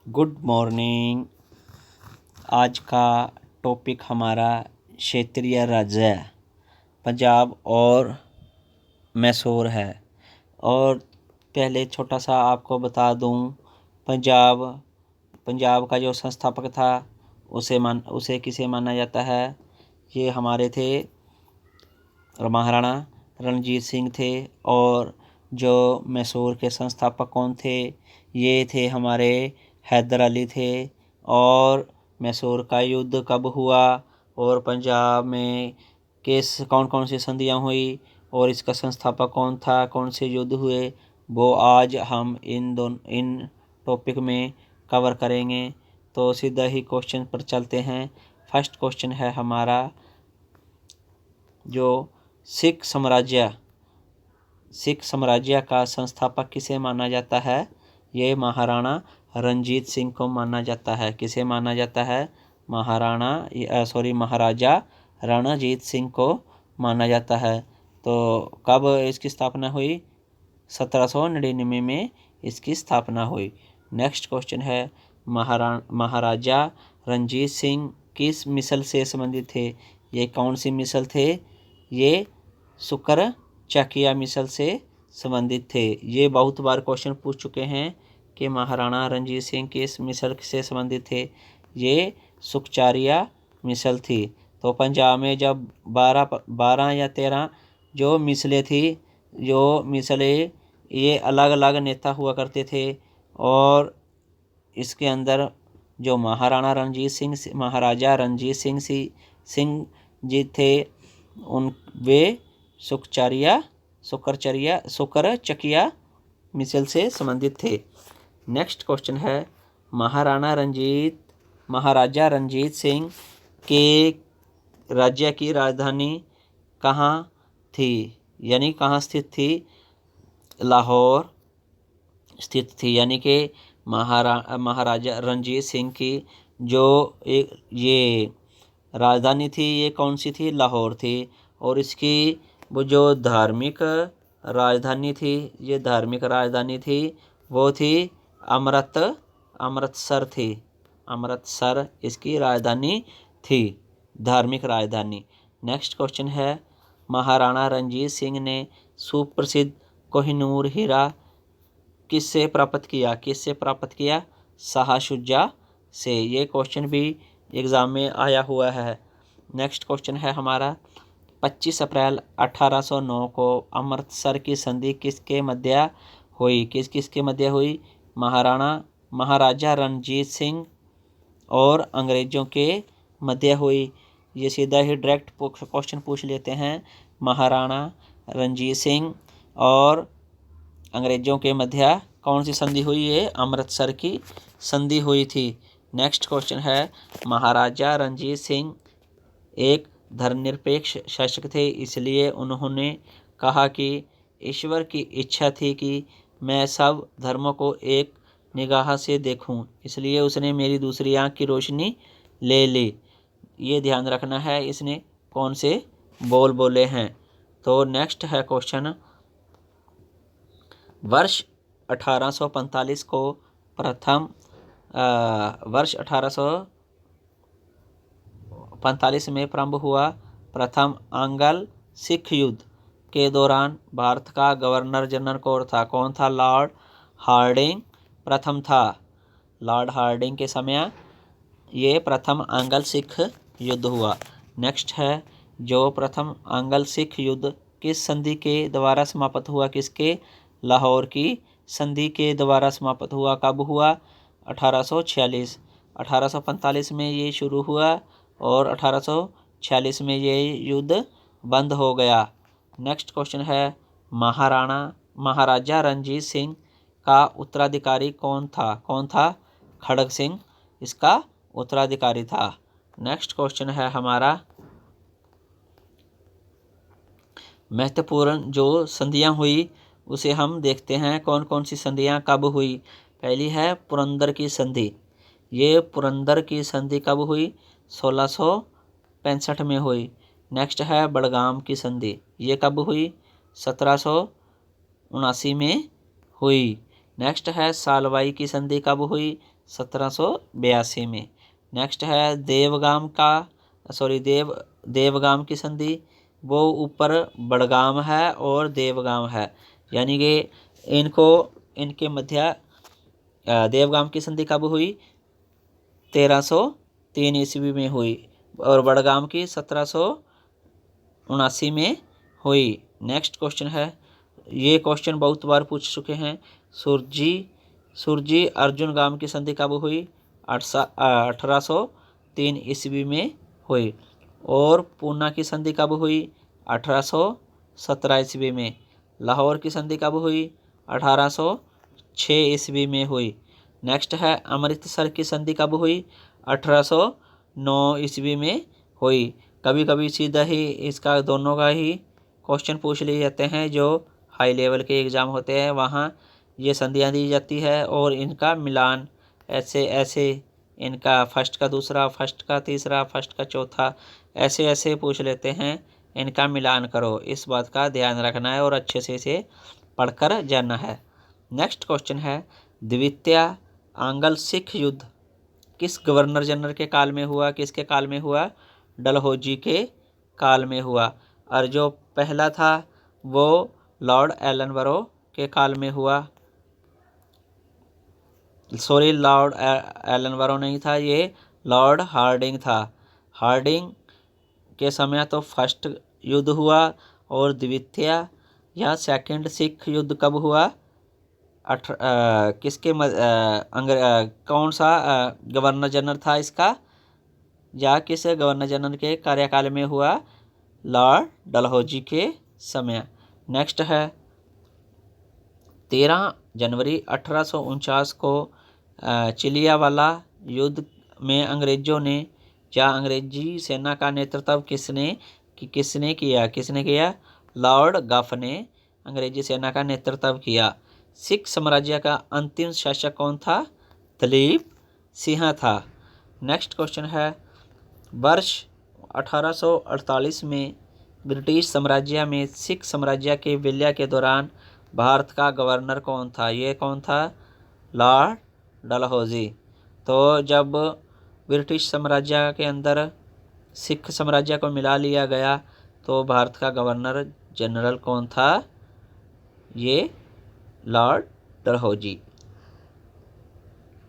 Good morning. आज का topic हमारा क्षेत्रीय राज्य पंजाब और मैसूर है। और पहले छोटा सा आपको बता दूं, पंजाब का जो संस्थापक था उसे किसे माना जाता है। ये हमारे थे महाराणा रणजीत सिंह थे। और जो मैसूर के संस्थापक कौन थे, ये थे हमारे हैदर अली थे। और मैसूर का युद्ध कब हुआ और पंजाब में कौन कौन सी संधियाँ हुई और इसका संस्थापक कौन था, कौन से युद्ध हुए, वो आज हम इन टॉपिक में कवर करेंगे। तो सीधा ही क्वेश्चन पर चलते हैं। फर्स्ट क्वेश्चन है हमारा, जो सिख साम्राज्य का संस्थापक किसे माना जाता है। ये महाराणा रणजीत सिंह को माना जाता है। किसे माना जाता है? महाराजा रणजीत सिंह को माना जाता है। तो कब इसकी स्थापना हुई? 1799 में इसकी स्थापना हुई। नेक्स्ट क्वेश्चन है, महाराजा रणजीत सिंह किस मिसल से संबंधित थे। ये कौन सी मिसल थे? ये शुक्र चकिया मिसल से संबंधित थे। ये बहुत बार क्वेश्चन पूछ चुके हैं कि महाराणा रणजीत सिंह किस मिसल से संबंधित थे। ये सुकचारिया मिसल थी। तो पंजाब में जब 12 या 13 जो मिसलें थी, ये अलग अलग नेता हुआ करते थे। और इसके अंदर जो महाराजा रणजीत सिंह जी थे, वे शुक्र चकिया मिसल से संबंधित थे। नेक्स्ट क्वेश्चन है, महाराजा रणजीत सिंह के राज्य की राजधानी कहाँ थी, यानी कहाँ स्थित थी? लाहौर स्थित थी। यानी कि महाराजा रणजीत सिंह की जो ये राजधानी थी, ये कौन सी थी? लाहौर थी। और इसकी वो जो धार्मिक राजधानी थी, वो थी अमृतसर थी। अमृतसर इसकी राजधानी थी, धार्मिक राजधानी। नेक्स्ट क्वेश्चन है, महाराणा रणजीत सिंह ने सुप्रसिद्ध कोहिनूर हीरा किससे प्राप्त किया? शाह शुजा से। ये क्वेश्चन भी एग्ज़ाम में आया हुआ है। नेक्स्ट क्वेश्चन है हमारा, 25 अप्रैल 1809 को अमृतसर की संधि किसके मध्य हुई? किसके मध्य हुई? महाराजा रणजीत सिंह और अंग्रेज़ों के मध्य हुई। ये सीधा ही डायरेक्ट क्वेश्चन पूछ लेते हैं। महाराणा रणजीत सिंह और अंग्रेज़ों के मध्य कौन सी संधि हुई है? अमृतसर की संधि हुई थी। नेक्स्ट क्वेश्चन है, महाराजा रणजीत सिंह एक धर्मनिरपेक्ष शासक थे, इसलिए उन्होंने कहा कि ईश्वर की इच्छा थी कि मैं सब धर्मों को एक निगाह से देखूं, इसलिए उसने मेरी दूसरी आंख की रोशनी ले ली। ये ध्यान रखना है, इसने कौन से बोल बोले हैं। तो नेक्स्ट है क्वेश्चन, वर्ष 1845 को वर्ष 1845 में प्रारंभ हुआ प्रथम आंग्ल सिख युद्ध के दौरान भारत का गवर्नर जनरल कौन था? लॉर्ड हार्डिंग प्रथम था। लॉर्ड हार्डिंग के समय ये प्रथम आंग्ल सिख युद्ध हुआ। नेक्स्ट है, जो प्रथम आंग्ल सिख युद्ध किस संधि के द्वारा समाप्त हुआ? किसके? लाहौर की संधि के द्वारा समाप्त हुआ। कब हुआ? 1846। 1845 में ये शुरू हुआ और 1846 में ये युद्ध बंद हो गया। नेक्स्ट क्वेश्चन है, महाराजा रणजीत सिंह का उत्तराधिकारी कौन था? खड़ग सिंह इसका उत्तराधिकारी था। नेक्स्ट क्वेश्चन है हमारा, महत्वपूर्ण जो संधियां हुई उसे हम देखते हैं। कौन कौन सी संधियां कब हुई? पहली है पुरंदर की संधि। ये पुरंदर की संधि कब हुई? 1665 में हुई। नेक्स्ट है बड़गाम की संधि। ये कब हुई? 1779 में हुई। नेक्स्ट है सालवाई की संधि कब हुई? 1782 में। नेक्स्ट है देवगाम की संधि, वो ऊपर बड़गाम है और देवगाम है, यानी कि इनके मध्य देवगाम की संधि कब हुई? 1303 ईस्वी में हुई और बड़गाम की 1779 में हुई। नेक्स्ट क्वेश्चन है, ये क्वेश्चन बहुत बार पूछ चुके हैं, सुरजी अर्जुन गाम की संधि कब हुई? 1803 ईस्वी में हुई। और पूना की संधि कब हुई? 1817 ईस्वी में। लाहौर की संधि कब हुई? 1806 ईस्वी में हुई। नेक्स्ट है अमृतसर की संधि कब हुई? 1809 ईस्वी में हुई। कभी कभी सीधा ही इसका दोनों का ही क्वेश्चन पूछ लिए जाते हैं, जो हाई लेवल के एग्ज़ाम होते हैं वहाँ ये संधियाँ दी जाती है और इनका मिलान ऐसे ऐसे, इनका फर्स्ट का दूसरा, फर्स्ट का तीसरा, फर्स्ट का चौथा, ऐसे ऐसे पूछ लेते हैं। इनका मिलान करो, इस बात का ध्यान रखना है और अच्छे से इसे पढ़कर जाना है। नेक्स्ट क्वेश्चन है, द्वितीय आंग्ल सिख युद्ध किस गवर्नर जनरल के काल में हुआ? किसके काल में हुआ? डलहौजी के काल में हुआ। और जो पहला था वो लॉर्ड एलनबरो के काल में हुआ। सॉरी, लॉर्ड एलनबरो नहीं था, ये लॉर्ड हार्डिंग था। हार्डिंग के समय तो फर्स्ट युद्ध हुआ और द्वितीय या सेकंड सिख युद्ध कब हुआ? कौन सा गवर्नर जनरल था इसका, या किस गवर्नर जनरल के कार्यकाल में हुआ? लॉर्ड डलहौजी के समय। नेक्स्ट है 13 जनवरी 1849 को चिलियावाला युद्ध में अंग्रेजों ने या अंग्रेजी सेना का नेतृत्व किसने किया? लॉर्ड गफ ने अंग्रेजी सेना का नेतृत्व किया। सिख साम्राज्य का अंतिम शासक कौन था? दलीप सिंह था। नेक्स्ट क्वेश्चन है, वर्ष 1848 में ब्रिटिश साम्राज्य में सिख साम्राज्य के विलय के दौरान भारत का गवर्नर कौन था? ये कौन था? लॉर्ड डलहौजी। तो जब ब्रिटिश साम्राज्य के अंदर सिख साम्राज्य को मिला लिया गया तो भारत का गवर्नर जनरल कौन था? ये लॉर्ड डलहौजी।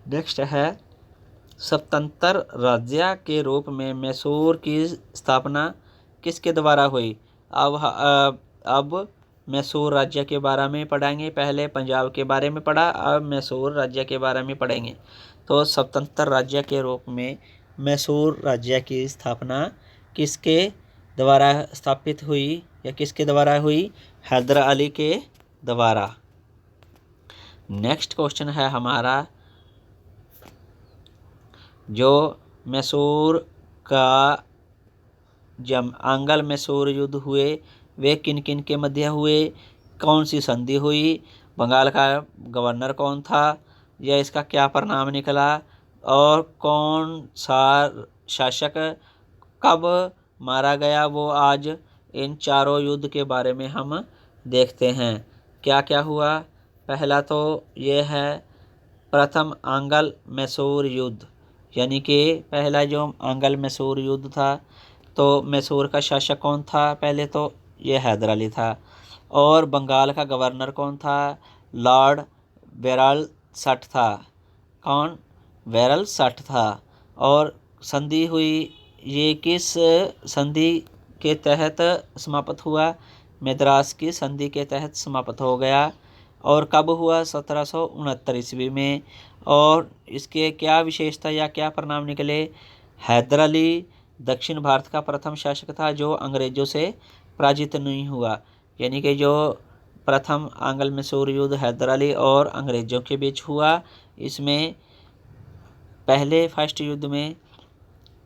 नेक्स्ट है, स्वतंत्र राज्य के रूप में मैसूर की स्थापना किसके द्वारा हुई? अब मैसूर राज्य के बारे में पढ़ेंगे। पहले पंजाब के बारे में पढ़ा, अब मैसूर राज्य के बारे में पढ़ेंगे। तो स्वतंत्र राज्य के रूप में मैसूर राज्य की स्थापना किसके द्वारा स्थापित हुई या किसके द्वारा हुई? हैदर अली के द्वारा। नेक्स्ट क्वेश्चन है हमारा, जो मैसूर का आंग्ल मैसूर युद्ध हुए वे किन किन के मध्य हुए? कौन सी संधि हुई? बंगाल का गवर्नर कौन था या इसका क्या परिणाम निकला? और कौन सा शासक कब मारा गया? वो आज इन चारों युद्ध के बारे में हम देखते हैं। क्या क्या हुआ? पहला तो ये है प्रथम आंग्ल मैसूर युद्ध, यानी कि पहला जो आंग्ल मैसूर युद्ध था तो मैसूर का शासक कौन था? पहले तो ये हैदर अली था। और बंगाल का गवर्नर कौन था? लॉर्ड वेरल सठ था। कौन? वेरल सठ था। और संधि हुई, ये किस संधि के तहत समाप्त हुआ? मद्रास की संधि के तहत समाप्त हो गया। और कब हुआ? 1769 ईस्वी में। और इसके क्या विशेषता या क्या परिणाम निकले? हैदर अली दक्षिण भारत का प्रथम शासक था जो अंग्रेजों से पराजित नहीं हुआ, यानी कि जो प्रथम आंग्ल मैसूर युद्ध हैदर अली और अंग्रेजों के बीच हुआ, इसमें पहले फर्स्ट युद्ध में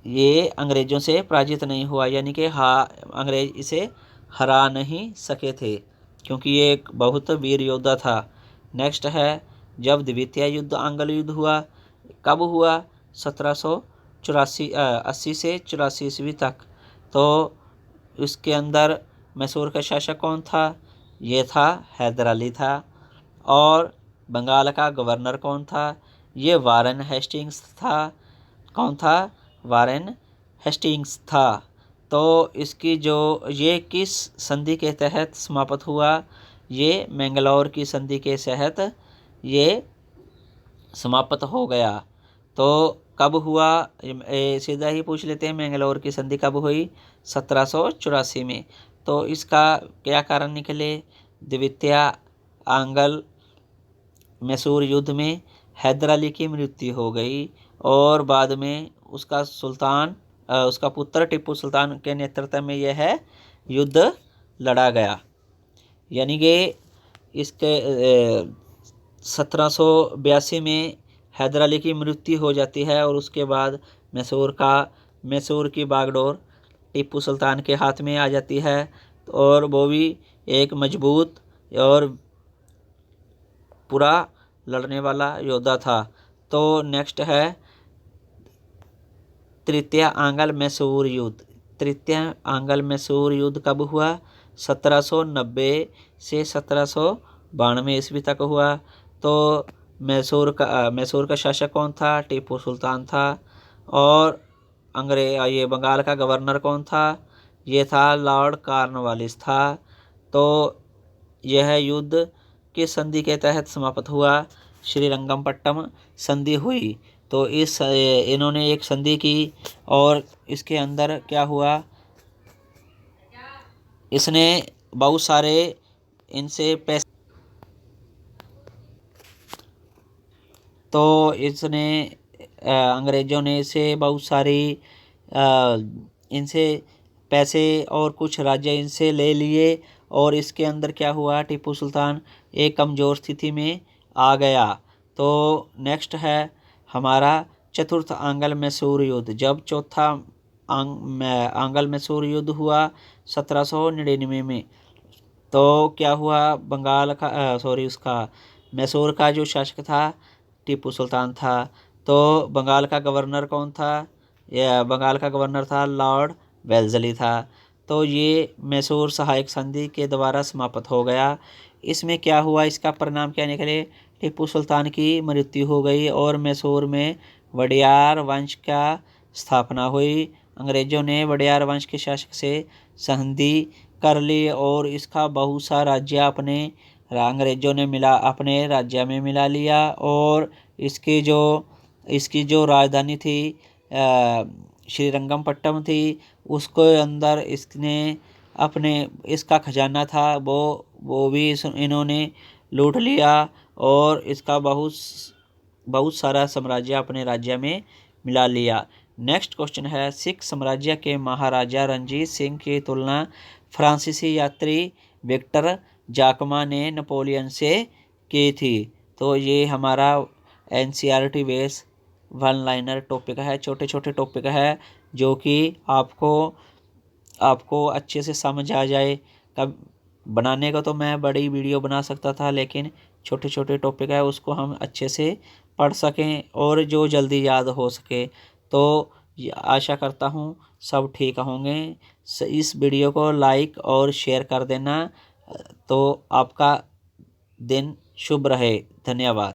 ये अंग्रेजों से पराजित नहीं हुआ, यानी कि अंग्रेज इसे हरा नहीं सके थे क्योंकि ये एक बहुत वीर योद्धा था। नेक्स्ट है, जब द्वितीय युद्ध आंग्ल युद्ध हुआ, कब हुआ? 1780 से 84 ईस्वी तक। तो इसके अंदर मैसूर का शासक कौन था? ये था हैदर अली था। और बंगाल का गवर्नर कौन था? ये वारेन हेस्टिंग्स था। कौन था? वारेन हेस्टिंग्स था। तो इसकी जो ये किस संधि के तहत समाप्त हुआ? ये मैंगलोर की संधि के तहत ये समाप्त हो गया। तो कब हुआ? सीधा ही पूछ लेते हैं, मैंगलोर की संधि कब हुई? 1784 में। तो इसका क्या कारण निकले? द्वितीय आंग्ल मैसूर युद्ध में हैदर अली की मृत्यु हो गई और बाद में उसका पुत्र टीपू सुल्तान के नेतृत्व में यह युद्ध लड़ा गया। यानी कि इसके 1782 में हैदर अली की मृत्यु हो जाती है और उसके बाद मैसूर की बागडोर टीपू सुल्तान के हाथ में आ जाती है और वो भी एक मजबूत और पूरा लड़ने वाला योद्धा था। तो नेक्स्ट है तृतीय आंग्ल मैसूर युद्ध। तृतीय आंग्ल मैसूर युद्ध कब हुआ? 1790 से 1792 ईस्वी तक हुआ। तो मैसूर का शासक कौन था? टीपू सुल्तान था। और ये बंगाल का गवर्नर कौन था? ये था लॉर्ड कॉर्नवालिस था। तो यह युद्ध किस संधि के तहत समाप्त हुआ? श्रीरंगपट्टम संधि हुई। तो इन्होंने एक संधि की और इसके अंदर क्या हुआ? इसने बहुत सारे इनसे पैसे तो इसने अंग्रेज़ों ने इसे बहुत सारी इनसे पैसे और कुछ राज्य इनसे ले लिए और इसके अंदर क्या हुआ? टीपू सुल्तान एक कमज़ोर स्थिति में आ गया। तो नेक्स्ट है हमारा चतुर्थ आंग्ल मैसूर युद्ध। जब चौथा आंग्ल मैसूर युद्ध हुआ 1799 में, तो क्या हुआ? मैसूर का जो शासक था टीपू सुल्तान था। तो बंगाल का गवर्नर कौन था? बंगाल का गवर्नर था लॉर्ड वेल्जली था। तो ये मैसूर सहायक संधि के द्वारा समाप्त हो गया। इसमें क्या हुआ? इसका परिणाम क्या निकले? टीपू सुल्तान की मृत्यु हो गई और मैसूर में वडियार वंश का स्थापना हुई। अंग्रेज़ों ने वडियार वंश के शासक से संधि कर ली और इसका बहुत सा राज्य अंग्रेज़ों ने अपने राज्य में मिला लिया और इसकी जो राजधानी थी श्रीरंगपट्टम थी, उसको अंदर इसका खजाना था वो भी इन्होंने लूट लिया और इसका बहुत सारा साम्राज्य अपने राज्य में मिला लिया। नेक्स्ट क्वेश्चन है, सिख साम्राज्य के महाराजा रणजीत सिंह की तुलना फ्रांसीसी यात्री विक्टर जाकमा ने नेपोलियन से की थी। तो ये हमारा NCERT base one liner topic है, छोटे छोटे टॉपिक है जो कि आपको अच्छे से समझ आ जाए। कब बनाने का तो मैं बड़ी वीडियो बना सकता था, लेकिन छोटे छोटे टॉपिक है उसको हम अच्छे से पढ़ सकें और जो जल्दी याद हो सके। तो आशा करता हूँ सब ठीक होंगे। इस वीडियो को लाइक और शेयर कर देना। तो आपका दिन शुभ रहे। धन्यवाद।